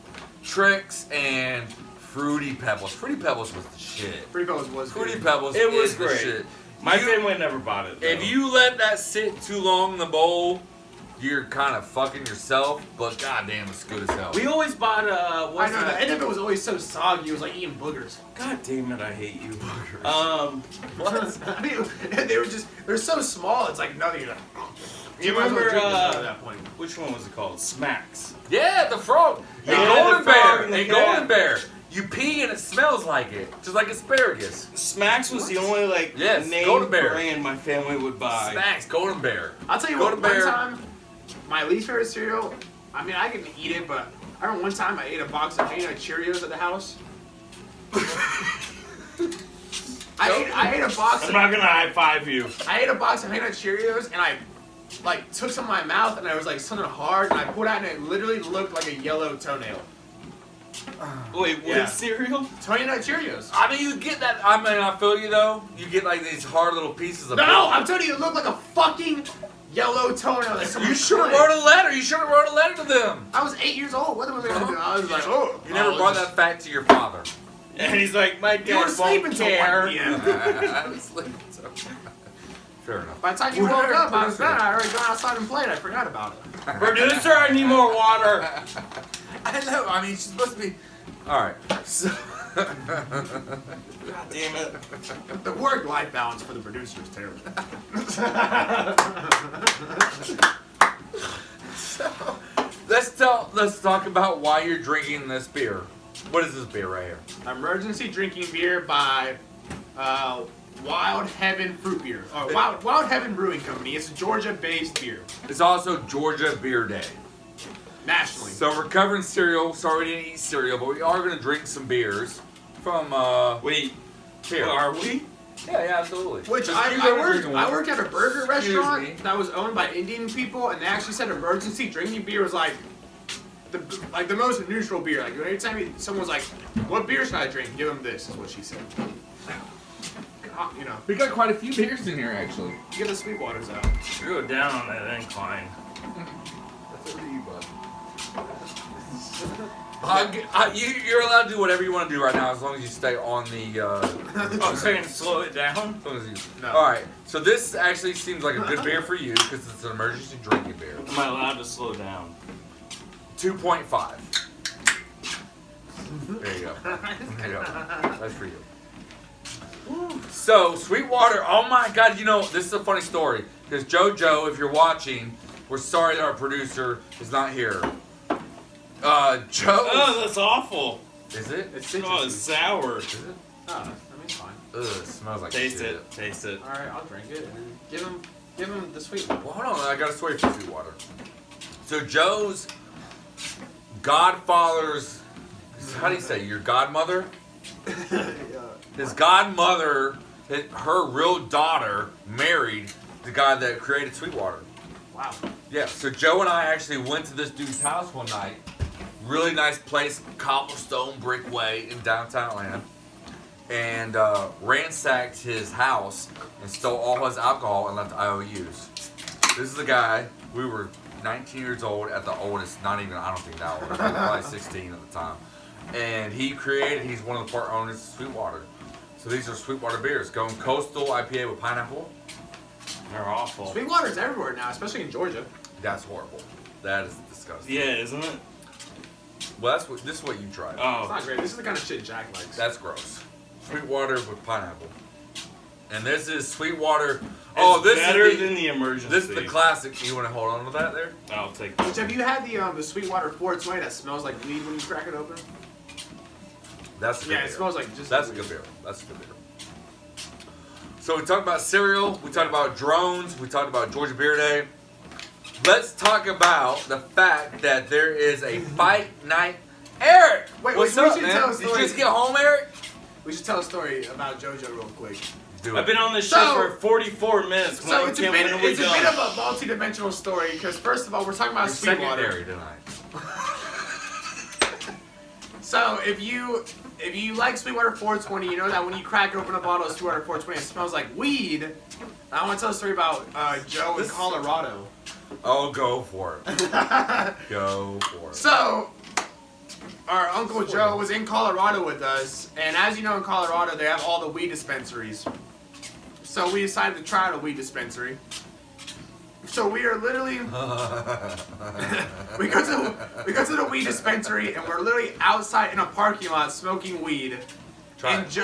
Tricks, and Fruity Pebbles. Fruity Pebbles was the shit. Fruity Pebbles was Fruity good. Pebbles It was is the great. shit. My You- family never bought it. If though. you let that sit too long in the bowl, you're kind of fucking yourself. But goddamn, it's good as hell. We always bought I what's know, the that? end of it was always so soggy, it was like eating boogers. God damn it, I hate you. I mean, they're so small, it's like nothing. You're like, You might as well remember, drink this at that point. which one was it called? Smacks. Yeah, the frog. Yeah, a golden the frog bear. and the A cat. golden bear. You pee and it smells like it, just like asparagus. Smacks was the only like Yes, name Golden Bear. brand my family would buy. Snacks, golden bear. I'll tell you Golden what, one Bear. time, my least favorite cereal, I mean, I can eat it, but I remember one time I ate a box of peanut Cheerios at the house. I ate a box I'm of not gonna high five you. I ate a box of peanut Cheerios and I like took some in my mouth and there was like something hard and I pulled out and it literally looked like a yellow toenail. Wait, what Yeah. cereal? Peanut Cheerios. I mean, you get that. I mean, I feel you though. You get like these hard little pieces of. No, I'm telling you, it looked like a fucking yellow toenail that someone You should have cut. wrote a letter. You should have wrote a letter to them. I was 8 years old. What was I gonna do? I was like, oh. You never oh, brought just- that fact to your father. And he's like, my You were dad sleeping won't till 1 care. p.m. I was sleeping, so- Fair enough. By the time you Well, woke up, I was producer. done. I already gone outside and played. I forgot about it. Producer, I need more water. I know. I mean, she's supposed to be. All right. So. God damn it. The work-life balance for the producer is terrible. So, let's talk about why you're drinking this beer. What is this beer right here? Emergency drinking beer by Wild Heaven Fruit Beer. Wild Heaven Brewing Company. It's a Georgia-based beer. It's also Georgia Beer Day. Nationally. So we're covering cereal. Sorry we didn't eat cereal, but we are going to drink some beers from Wait, here. are we? Yeah, absolutely. Which Just I you guys are worked drinking one. at a burger Excuse restaurant me. that was owned by Indian people, and they actually said emergency drinking beer was like the most neutral beer. Like anytime someone was like, "What beer should I drink?" Give them this, is what she said. You know, We got quite a few beers in here, actually. get the sweet waters out. Go down on that incline. That's over to you, bud. You're allowed to do whatever you want to do right now, as long as you stay on the. I'm saying slow it down. As long as you. No. All right. So this actually seems like a good beer for you because it's an emergency drinking beer. Am I allowed to slow down? 2.5. There you go. There you go. That's for you. So, Sweetwater, oh my God, you know, this is a funny story. Because JoJo, if you're watching, we're sorry that our producer is not here. Joe. Oh, that's awful. Is it? It's Oh, it's sour. Is it? Oh, I mean, it's fine. Ugh, it smells like Taste shit. it. Taste it. All right, I'll drink it. And give him the sweet one. Well, hold on, I got a story for Sweetwater. So, Joe's godfather's, how do you say, your godmother? His godmother, her real daughter, married the guy that created Sweetwater. Wow. Yeah, so Joe and I actually went to this dude's house one night. Really nice place, cobblestone brick way in downtown Atlanta. And ransacked his house and stole all his alcohol and left IOUs. This is the guy, we were 19 years old at the oldest, not even, I don't think that old, probably 16 at the time. And he's one of the part owners of Sweetwater. So these are Sweetwater beers, going coastal IPA with pineapple. They're awful. Sweet water's everywhere now, especially in Georgia. That's horrible. That is disgusting. Yeah, isn't it? Well, this is what you tried. It's Oh, not great. This is the kind of shit Jack likes. That's gross. Sweetwater with pineapple. And this is Sweetwater. it's This better is than the emergency. This is the classic. You want to hold on to that there? I'll take that. Which, have you had the Sweetwater 420 that smells like weed when you crack it open? That's a good Yeah, beer. it smells like just. That's a weed. good beer. That's a good beer. So we talked about cereal. We talked about drones. We talked about Georgia Beer Day. Let's talk about the fact that there is a fight night. Eric, Wait, what's we up, should man? tell a Did you story. just get home, Eric? We should tell a story about JoJo real quick. Do I've been on this So- shit for 44 minutes. So When it's a when bit are we of done? a multi-dimensional story because first of all, we're talking about Sweetwater. secondary tonight. So if you like Sweetwater 420, you know that when you crack open a bottle of Sweetwater 420, it smells like weed. I want to tell a story about Joe in Colorado. Oh, go for it. Go for it. So, our Uncle Joe was in Colorado with us, and as you know, in Colorado, they have all the weed dispensaries. So we decided to try out a weed dispensary. So we are literally, we go to the weed dispensary, and we're literally outside in a parking lot smoking weed. Try And it.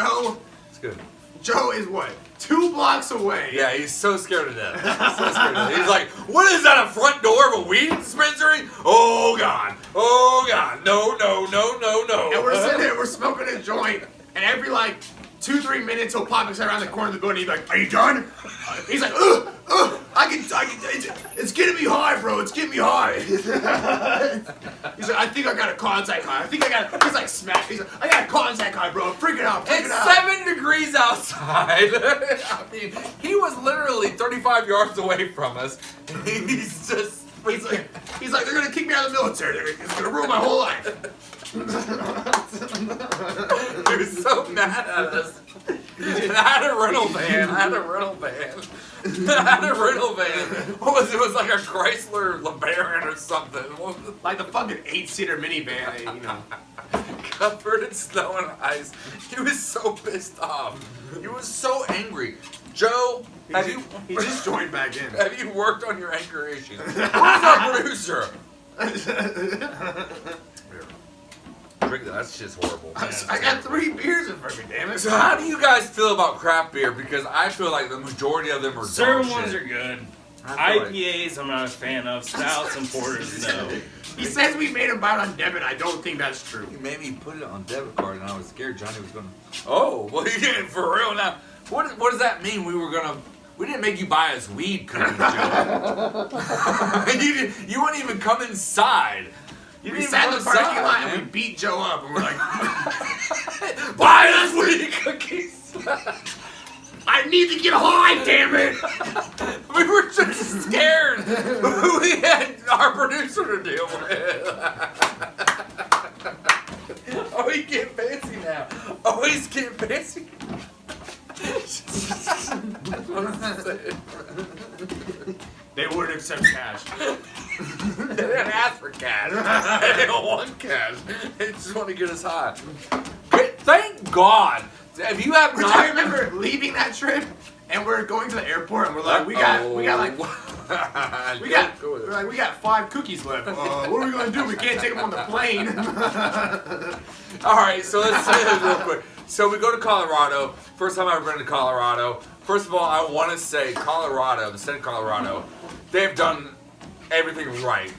It's good. Joe is what? 2 blocks away. Yeah, he's so scared to death. So scared to death. He's like, what is that, a front door of a weed dispensary? Oh, God. Oh, God. No, no, no, no, no. And we're sitting there, we're smoking a joint, and every like 2-3 minutes he'll pop his head around the corner of the building. He's like, "Are you done?" He's like, I can. It's getting me high, bro. It's getting me high." He's like, "I think I got a contact high. He's like, smack. He's like, "I got a contact high, bro. I'm freaking out. It's 7 degrees outside. I mean, he was literally 35 yards away from us. He's just. He's like, "They're gonna kick me out of the military. It's gonna ruin my whole life." He was so mad at us. And I had a rental van. Had a rental van. What was it? It was like a Chrysler LeBaron or something. What was it? Like the fucking 8-seater minivan, you know. Covered in snow and ice. He was so pissed off. He was so angry. Joe, He just joined back in. have you worked on your anger issues? Who's our producer? Drink that. That's just horrible. I got 3 beers in front of me, damn it. So how do you guys feel about craft beer? Because I feel like the majority of them are Certain dog ones shit. are good. I feel like- IPAs, I'm not a fan of. Stouts and porters, no. He says we made him buy it on debit. I don't think that's true. He made me put it on debit card, and I was scared Johnny was gonna. Oh, well, you did it for real now. What does that mean? We didn't make you buy us weed cookies, Joe. you wouldn't even come inside. You We didn't sat even in the come parking inside, lot and we man. beat Joe up, and we're like, Buy us weed cookies. I need to get high, damn it! We were just scared. We had our producer to deal with. Oh, he's getting fancy now. Oh, he's getting fancy. They wouldn't accept cash. They didn't ask for cash. They don't want cash. They just want to get us high. Thank God. If you have Which not, I remember leaving that trip, and we're going to the airport, and we're like, we got we got 5 cookies left. What are we gonna do? We can't take them on the plane. All right, so let's say this real quick. So we go to Colorado. First time I've ever been to Colorado. First of all, I want to say Colorado, the state of Colorado, they've done everything right.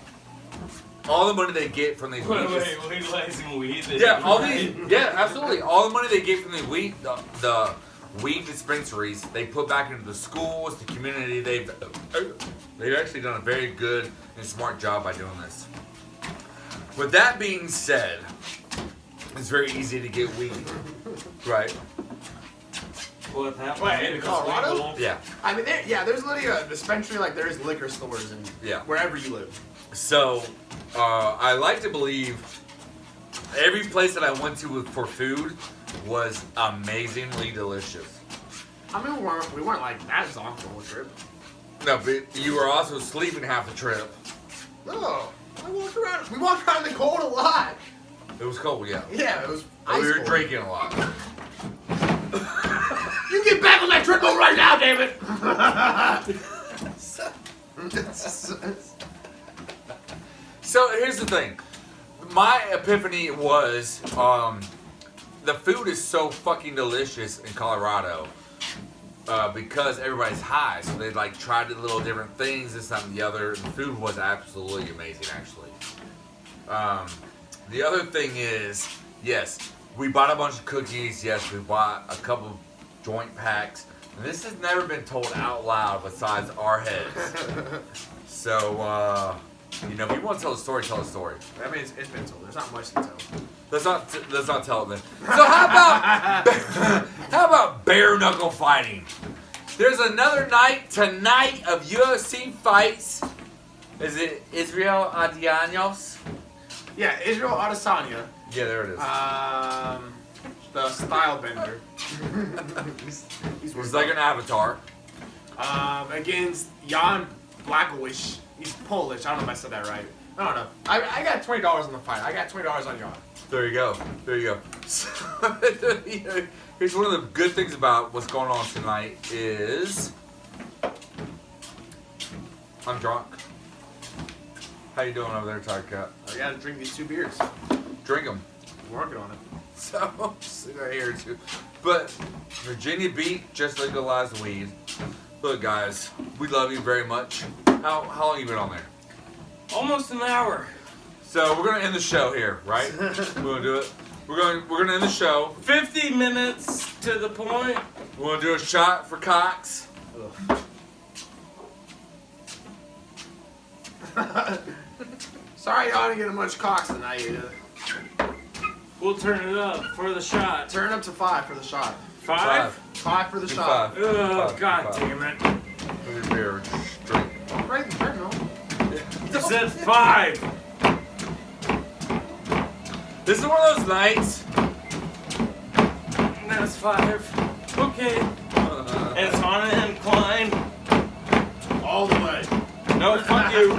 All the money they get from these Wait, weed, legalizing weed? yeah, all these, yeah, absolutely. All the money they get from the weed dispensaries, they put back into the schools, the community. They've actually done a very good and smart job by doing this. With that being said, it's very easy to get weed, right? What happened? Wait, in Colorado? Yeah. I mean, there's literally a dispensary like there is liquor stores in wherever you live. So, I like to believe every place that I went to for food was amazingly delicious. I mean, we weren't like that zonked the whole trip. No, but you were also sleeping half the trip. No, we walked around in the cold a lot. It was cold, yeah. Yeah, it was But ice we were cold. drinking a lot. You get back on that treadmill right now, damn it! So here's the thing. My epiphany was the food is so fucking delicious in Colorado because everybody's high. So they like tried the little different things, this, that, and the other. The food was absolutely amazing, actually. The other thing is, yes, we bought a bunch of cookies. Yes, we bought a couple joint packs. And this has never been told out loud besides our heads. So, you know, if you want to tell a story, tell a story. I mean, it's been told. There's not much to tell. Let's not tell it then. So how about bare knuckle fighting? There's another night tonight of UFC fights. Is it Israel Adesanya? Yeah, Israel Adesanya. Yeah, there it is. The style bender. He's like an avatar. Against Jan Blachowicz. He's Polish. I don't know if I said that right. I don't know. I got $20 on the fight. I got $20 on Jan. There you go. There you go. So, here's one of the good things about what's going on tonight is I'm drunk. How you doing over there, Tiger Cat? I gotta drink these 2 beers. Drink them. I'm working on it. So, sit right here too. But Virginia beat just legalized weed. Look, guys, we love you very much. How long you been on there? Almost an hour. So we're gonna end the show here, right? We're gonna do it. We're gonna end the show. 50 minutes to the point. We're gonna do a shot for Cox. Sorry y'all didn't get much Cox tonight. We'll turn it up for the shot. Turn up to 5 for the shot. 5? 5 for the Do shot. five. Oh, Five, God five. damn it. Here's beer. Drink. Right, treadmill. You said 5. This is one of those nights. That's 5. Okay. It's on an incline. all the way. No, fuck you.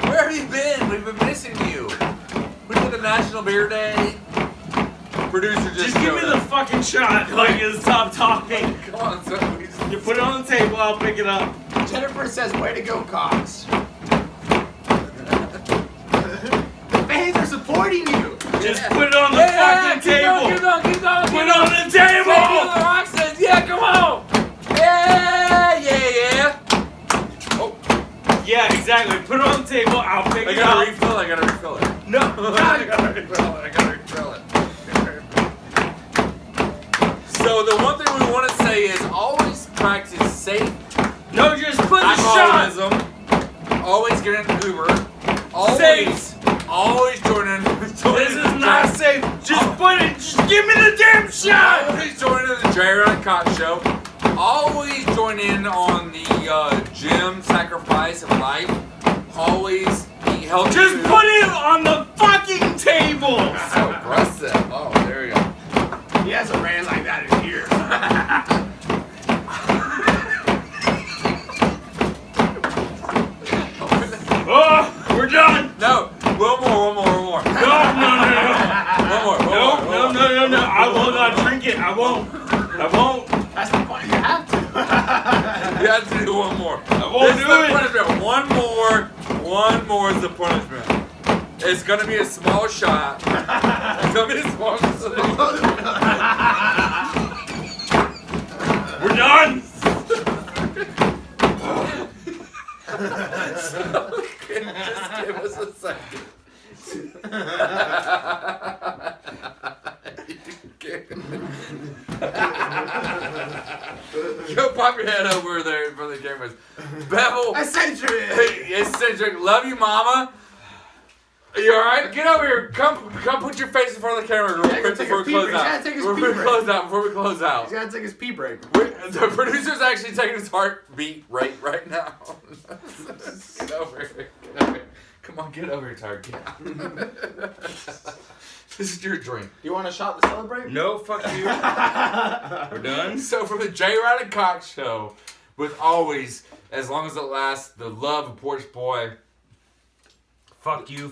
Where have you been? We've been missing you. We did the National Beer Day. Producer Just give me showed the up. fucking shot. Like, stop talking. Come on, son. You put it on the table, I'll pick it up. Jennifer says, way to go, Cox. The fans are supporting you. Just put it on the fucking table. Keep going. Put it on the table. The Rock says, yeah, come on. Yeah. Oh, Yeah, exactly. Put it on the table, I'll pick I it gotta up. refill it. No. I gotta refill it. So the one thing we want to say is always practice safe No, just put the shot. alcoholism. Always get in an Uber. Always join in. This is not safe. Just put it. Just give me the damn shot. Always join in the Jerry and Cox show. Always join in on the gym sacrifice of life. Always eat healthy. Just food. put it on the fucking table. So aggressive. Oh, there you go. He hasn't ran like that in years. Oh, we're done. No, one more. No. One more. No. I will not drink it. I won't. That's the point. You have to. You have to do one more. I won't This is do the it. punishment. One more is the punishment. It's gonna be a small shot. It's gonna be a small shot. We're done. Just give us a second. Go pop your head over there in front of the cameras. Bevel. Eccentric. Hey, eccentric. Love you, mama. You alright? Get over here. Come put your face in front of the camera real Yeah, quick take before a we pee close break. He's out. gotta take his Before pee we break. close out. He's gotta take his pee break. The producer's actually taking his heartbeat right now. Get over here. Come on, get over here, Tired. Get out. This is your drink. You want a shot to celebrate? No, fuck you. We're done. So from the J. Rod and Cox show, with always, as long as it lasts, the love of Porch Boy. Fuck you.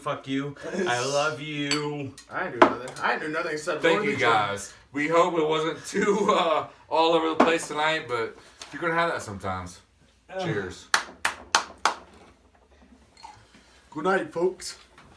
I love you. I didn't do nothing except Thank go to you the gym. guys. We hope it wasn't too all over the place tonight, but you're gonna have that sometimes. Cheers. Good night, folks.